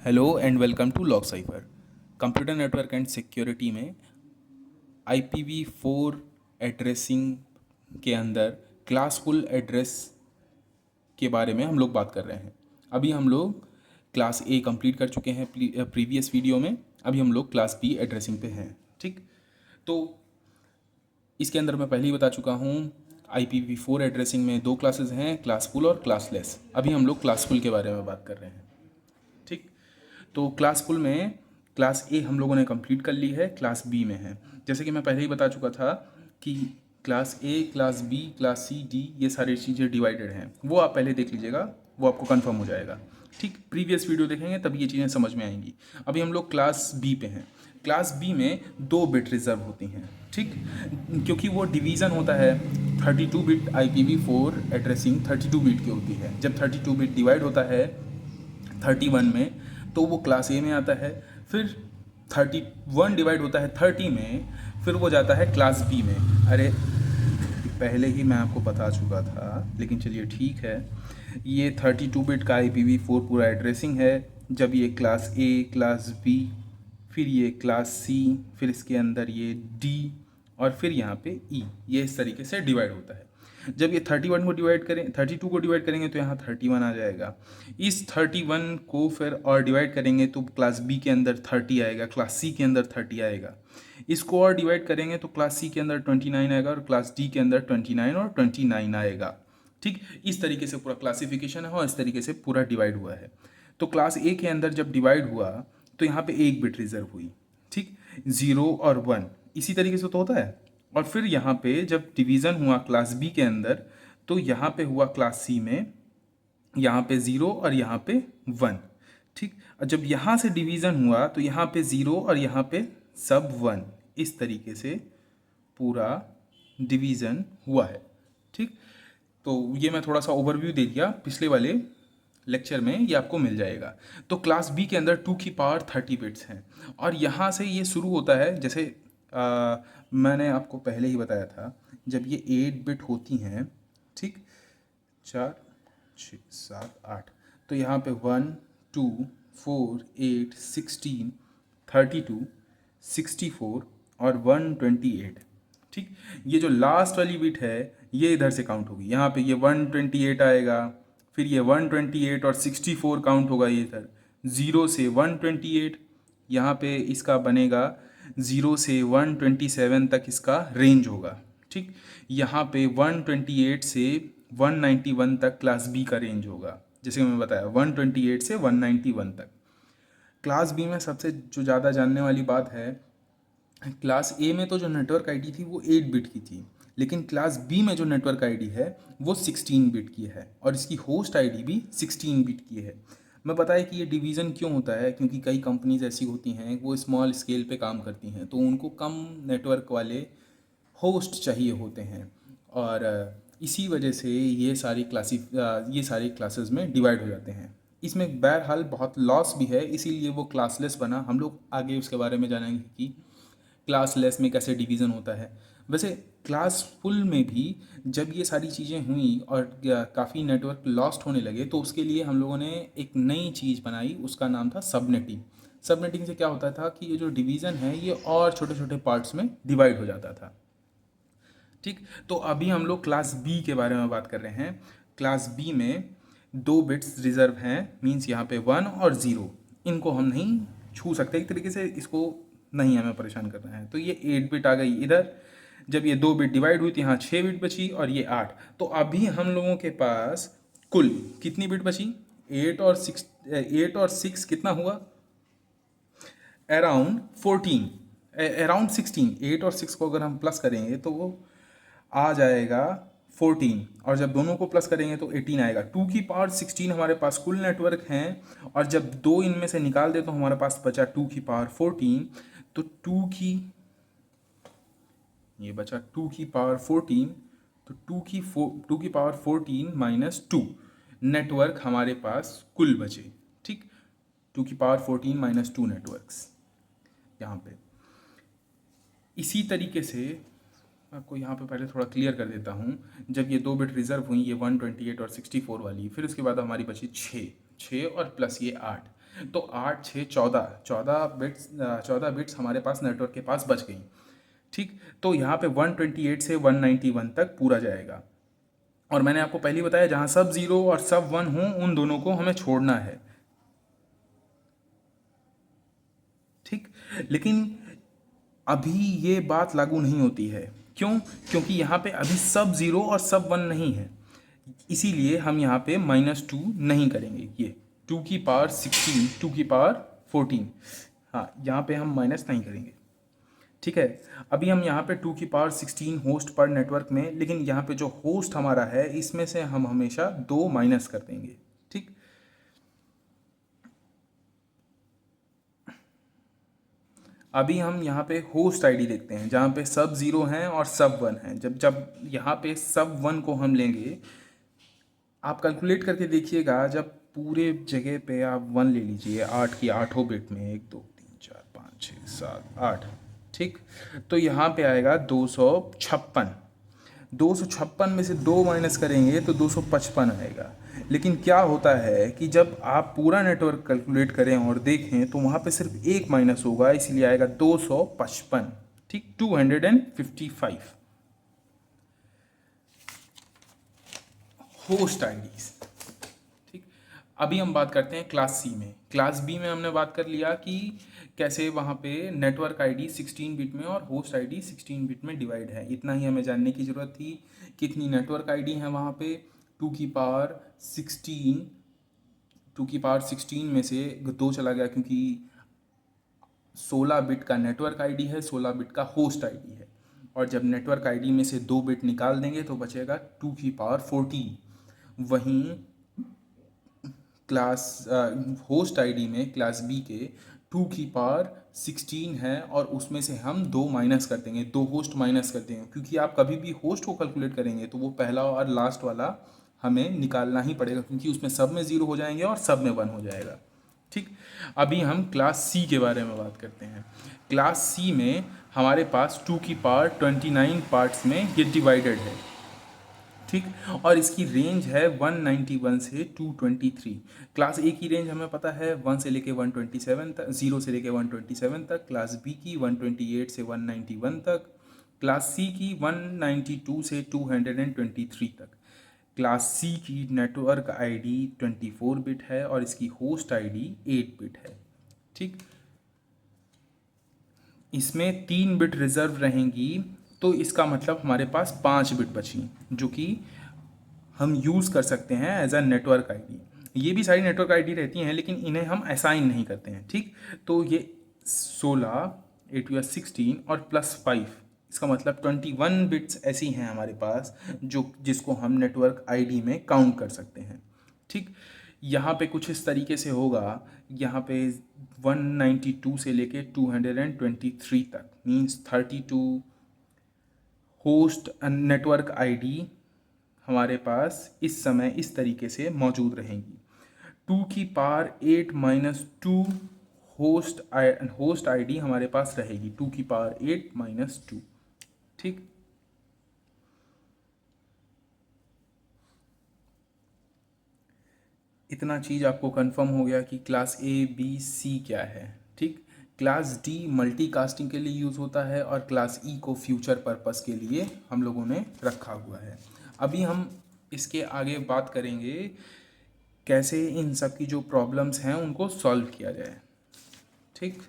Hello and welcome to log cipher. Computer network and security में IPv4 addressing के अंदर classful address के बारे में हम लोग बात कर रहे हैं। अभी हम लोग क्लास ए कंप्लीट कर चुके हैं प्रीवियस वीडियो में। अभी हम लोग क्लास बी एड्रेसिंग पे हैं। ठीक, तो इसके अंदर मैं पहले ही बता चुका हूँ IPv4 एड्रेसिंग में दो क्लासेस हैं, क्लासफुल और क्लासलेस। अभी हम लोग क्लासफुल के बारे में बात कर रहे हैं। ठीक, तो क्लास फुल में क्लास ए हम लोगों ने कंप्लीट कर ली है, क्लास बी में है। जैसे कि मैं पहले ही बता चुका था कि class A, class B, class C, D ये सारी चीज़ें डिवाइडेड हैं। वो आप पहले देख लीजिएगा, वो आपको कंफर्म हो जाएगा। ठीक, प्रीवियस वीडियो देखेंगे तभी ये चीज़ें समझ में आएंगी। अभी हम लोग क्लास बी पे हैं। क्लास बी में 2 बिट रिजर्व होती हैं। ठीक, क्योंकि वो डिवीज़न होता है 32 बिट IPv4 एड्रेसिंग 32 बिट की होती है। जब 32 बिट डिवाइड होता है 31 में तो वो क्लास ए में आता है। फिर 31 डिवाइड होता है 30 में, फिर वो जाता है क्लास बी में। अरे पहले ही मैं आपको बता चुका था, लेकिन चलिए ठीक है। ये 32 बिट का IPv4 पूरा एड्रेसिंग है। जब ये क्लास ए, क्लास बी, फिर ये क्लास सी, फिर इसके अंदर ये डी और फिर यहाँ पे ई, ये इस तरीके से डिवाइड होता है। जब ये 31 को डिवाइड करें, 32 को डिवाइड करेंगे तो यहाँ 31 आ जाएगा। इस 31 को फिर और डिवाइड करेंगे तो क्लास बी के अंदर 30 आएगा, क्लास सी के अंदर 30 आएगा। इसको और डिवाइड करेंगे तो क्लास सी के अंदर 29 आएगा और क्लास डी के अंदर 29 और 29 आएगा। ठीक, इस तरीके से पूरा क्लासिफिकेशन है और इस तरीके से पूरा डिवाइड हुआ है। तो क्लास ए के अंदर जब डिवाइड हुआ तो यहाँ पे 1 बिट रिजर्व हुई। ठीक, 0 और 1 इसी तरीके से तो होता है। और फिर यहाँ पे जब डिवीज़न हुआ क्लास बी के अंदर तो यहाँ पे हुआ क्लास सी में, यहाँ पे 0 और यहाँ पे 1। ठीक, और जब यहाँ से डिवीज़न हुआ तो यहाँ पे 0 और यहाँ पे सब 1। इस तरीके से पूरा डिवीज़न हुआ है। ठीक, तो ये मैं थोड़ा सा ओवरव्यू दे दिया, पिछले वाले लेक्चर में ये आपको मिल जाएगा। तो क्लास बी के अंदर 2 की पावर 30 बिट्स हैं और यहाँ से ये शुरू होता है। जैसे मैंने आपको पहले ही बताया था, जब ये 8 बिट होती हैं, ठीक, 4, 6, 7, 8, तो यहाँ पे 1, 2, 4, 8, 16, 32, 64 और 128। ठीक, ये जो लास्ट वाली बिट है ये इधर से काउंट होगी। यहाँ पे ये 128 आएगा, फिर ये 128 और 64 काउंट होगा ये इधर। 0 से 128, यहाँ पे इसका बनेगा 0 से 127 तक इसका रेंज होगा। ठीक, यहाँ पे 128 से 191 तक क्लास बी का रेंज होगा। जैसे मैं बताया 128 से 191 तक। क्लास बी में सबसे जो ज़्यादा जानने वाली बात है, क्लास ए में तो जो नेटवर्क आईडी थी वो 8 बिट की थी, लेकिन क्लास बी में जो नेटवर्क आईडी है वो 16 बिट की है और इसकी होस्ट आईडी भी 16 बिट की है। मैं बताया कि ये डिवीज़न क्यों होता है, क्योंकि कई कंपनीज ऐसी होती हैं वो स्मॉल स्केल पे काम करती हैं, तो उनको कम नेटवर्क वाले होस्ट चाहिए होते हैं और इसी वजह से ये सारी क्लासेस में डिवाइड हो जाते हैं। इसमें बहरहाल बहुत लॉस भी है, इसीलिए वो क्लासलेस बना। हम लोग आगे उसके बारे में जानेंगे कि क्लासलेस में कैसे डिवीज़न होता है। वैसे क्लास फुल में भी जब ये सारी चीज़ें हुई और काफ़ी नेटवर्क लॉस्ट होने लगे तो उसके लिए हम लोगों ने एक नई चीज़ बनाई, उसका नाम था सबनेटिंग। सबनेटिंग से क्या होता था कि ये जो डिवीज़न है ये और छोटे छोटे पार्ट्स में डिवाइड हो जाता था। ठीक, तो अभी हम लोग क्लास बी के बारे में बात कर रहे हैं। क्लास बी में 2 बिट्स रिजर्व हैं, मीन्स यहाँ पे 1 और 0, इनको हम नहीं छू सकते, एक तरीके से इसको नहीं हमें परेशान करना है। तो ये 8 बिट आ गई इधर। जब ये 2 बिट डिवाइड हुई तो यहाँ 6 बिट बची और ये 8। तो अभी हम लोगों के पास कुल कितनी बिट बची? 8 और 6 कितना हुआ? Around 14, around 16। 8 और 6 को अगर हम प्लस करेंगे तो वो आ जाएगा 14 और जब दोनों को प्लस करेंगे तो 18 आएगा। 2 की पावर 16 हमारे पास कुल नेटवर्क हैं और जब 2 इनमें से निकाल दे तो हमारे पास बचा 2 की पावर 14। तो 2 की पावर 14, तो 2 की पावर 14 माइनस 2 नेटवर्क हमारे पास कुल बचे। ठीक, 2 की पावर 14 माइनस 2 नेटवर्क्स यहाँ पे। इसी तरीके से आपको यहाँ पे पहले थोड़ा क्लियर कर देता हूँ। जब ये 2 बिट रिजर्व हुई, ये 128 और 64 वाली, फिर उसके बाद हमारी बची 6 और प्लस ये 8। तो 8 6 14 14 बिट्स हमारे पास नेटवर्क के पास बच गई। ठीक, तो यहाँ पे 128 से 191 तक पूरा जाएगा। और मैंने आपको पहले ही बताया जहाँ सब 0 और सब 1 हो उन दोनों को हमें छोड़ना है। ठीक, लेकिन अभी ये बात लागू नहीं होती है। क्यों? क्योंकि यहाँ पे अभी सब 0 और सब 1 नहीं है, इसीलिए हम यहाँ पे -2 नहीं करेंगे। ये 2 की पावर 16, 2 की पावर 14, हाँ यहाँ पे हम माइनस नहीं करेंगे। ठीक है, अभी हम यहाँ पे 2 की पावर 16 होस्ट पर नेटवर्क में, लेकिन यहाँ पे जो होस्ट हमारा है इसमें से हम हमेशा 2 माइनस कर देंगे। ठीक, अभी हम यहाँ पे होस्ट आईडी देखते हैं जहाँ पे सब 0 हैं और सब 1 हैं। जब जब यहाँ पे सब 1 को हम लेंगे, आप कैलकुलेट करके देखिएगा, जब पूरे जगह पे आप 1 ले लीजिए 8 की 8 बिट में, 1 2 3 4 5 6 7 8, ठीक, तो यहाँ पे आएगा 256। 256 में से 2 माइनस करेंगे तो 255 आएगा। लेकिन क्या होता है कि जब आप पूरा नेटवर्क कैलकुलेट करें और देखें तो वहाँ पे सिर्फ एक माइनस होगा, इसलिए आएगा 255। ठीक, 255 होस्ट आईडीज। ठीक, अभी हम बात करते हैं क्लास सी में। क्लास बी में हमने बात कर लिया कि कैसे वहाँ पे नेटवर्क आईडी 16 बिट में और होस्ट आईडी 16 बिट में डिवाइड है। इतना ही हमें जानने की ज़रूरत थी। कितनी नेटवर्क आईडी है वहाँ पे? 2 की पावर 16, 2 की पावर 16 में से 2 चला गया क्योंकि 16 बिट का नेटवर्क आईडी है, 16 बिट का होस्ट आईडी है। और जब नेटवर्क आईडी में से 2 बिट निकाल देंगे तो बचेगा 2 की पावर 14। वहीं क्लास होस्ट आईडी में क्लास बी के 2 की पावर 16 है और उसमें से हम 2 माइनस कर देंगे, 2 होस्ट माइनस कर देंगे, क्योंकि आप कभी भी होस्ट को कैलकुलेट करेंगे तो वो पहला और लास्ट वाला हमें निकालना ही पड़ेगा, क्योंकि उसमें सब में 0 हो जाएंगे और सब में 1 हो जाएगा। ठीक, अभी हम क्लास सी के बारे में बात करते हैं। क्लास सी में हमारे पास 2 की पावर 29 पार्ट्स में ये डिवाइडेड है। ठीक, और इसकी रेंज है 191 से 223। क्लास ए की रेंज हमें पता है 1 से लेके 127 तक, 0 से लेके 127 तक। क्लास बी की 128 से 191 तक। क्लास सी की 192 से 223 तक। क्लास सी की नेटवर्क आईडी 24 बिट है और इसकी होस्ट आईडी 8 बिट है। ठीक, इसमें 3 बिट रिजर्व रहेंगी, तो इसका मतलब हमारे पास 5 बिट बची जो कि हम यूज़ कर सकते हैं एज अ नेटवर्क आईडी। ये भी सारी नेटवर्क आईडी रहती हैं लेकिन इन्हें हम असाइन नहीं करते हैं। ठीक, तो ये 16 8 या 16 और +5, इसका मतलब 21 बिट्स ऐसी हैं हमारे पास जो जिसको हम नेटवर्क आईडी में काउंट कर सकते हैं। ठीक, यहाँ पे कुछ इस तरीके से होगा। यहाँ पे 192 से लेके 223 तक मीन्स 32 होस्ट नेटवर्क आईडी हमारे पास इस समय इस तरीके से मौजूद रहेंगी। 2 की पावर 8 माइनस 2 होस्ट आईडी हमारे पास रहेगी, 2 की पावर 8 माइनस 2। ठीक, इतना चीज़ आपको कंफर्म हो गया कि क्लास ए बी सी क्या है। ठीक, क्लास डी मल्टीकास्टिंग के लिए यूज़ होता है और क्लास ई को फ्यूचर पर्पस के लिए हम लोगों ने रखा हुआ है। अभी हम इसके आगे बात करेंगे कैसे इन सब की जो प्रॉब्लम्स हैं उनको सॉल्व किया जाए। ठीक।